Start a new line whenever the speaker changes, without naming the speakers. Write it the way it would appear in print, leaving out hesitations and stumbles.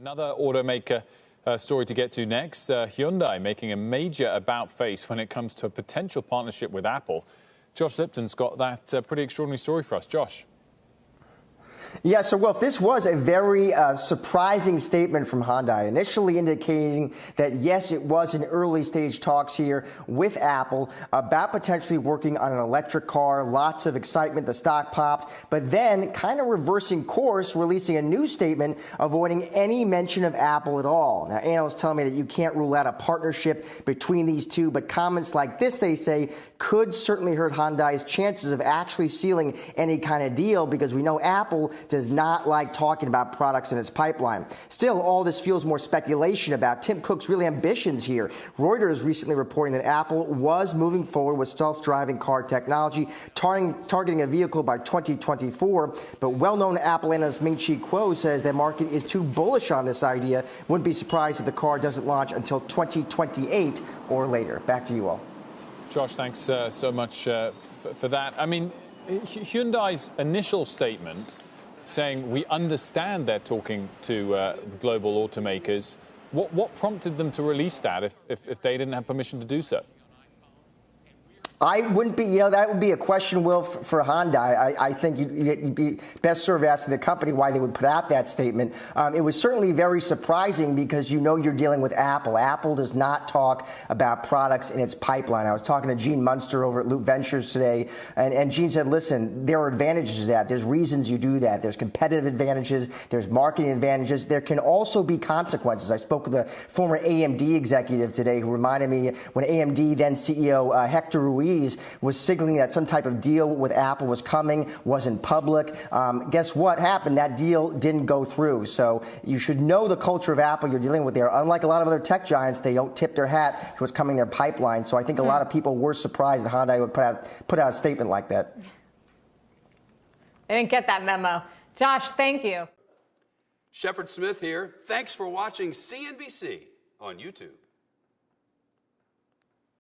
Another automaker story to get to next. Hyundai making a major about-face when it comes to a potential partnership with Apple. Josh Lipton's got that pretty extraordinary story for us. Josh.
Yeah, so Wolf, this was a very surprising statement from Hyundai, initially indicating that, yes, it was in early stage talks here with Apple about potentially working on an electric car. Lots of excitement, the stock popped, but then kind of reversing course, releasing a new statement avoiding any mention of Apple at all. Now, analysts tell me that you can't rule out a partnership between these two, but comments like this, they say, could certainly hurt Hyundai's chances of actually sealing any kind of deal, because we know Apple does not like talking about products in its pipeline. Still, all this fuels more speculation about Tim Cook's really ambitions here. Reuters recently reporting that Apple was moving forward with self-driving car technology, targeting a vehicle by 2024. But well-known Apple analyst Ming-Chi Kuo says the market is too bullish on this idea. Wouldn't be surprised if the car doesn't launch until 2028 or later. Back to you all.
Josh, thanks so much for that. I mean, Hyundai's initial statement saying we understand they're talking to global automakers. What prompted them to release that if they didn't have permission to do so?
I wouldn't be, that would be a question, Will, for Hyundai. I think you'd be best served asking the company why they would put out that statement. It was certainly very surprising because you're dealing with Apple. Apple does not talk about products in its pipeline. I was talking to Gene Munster over at Loop Ventures today, and Gene said, listen, there are advantages to that. There's reasons you do that. There's competitive advantages. There's marketing advantages. There can also be consequences. I spoke with a former AMD executive today who reminded me when AMD then CEO Hector Ruiz was signaling that some type of deal with Apple was coming, wasn't public. Guess what happened? That deal didn't go through. So you should know the culture of Apple you're dealing with there. Unlike a lot of other tech giants, they don't tip their hat to what's coming in their pipeline. So I think a lot of people were surprised that Hyundai would put out a statement like that.
I didn't get that memo. Josh, thank you.
Shepard Smith here. Thanks for watching CNBC on YouTube.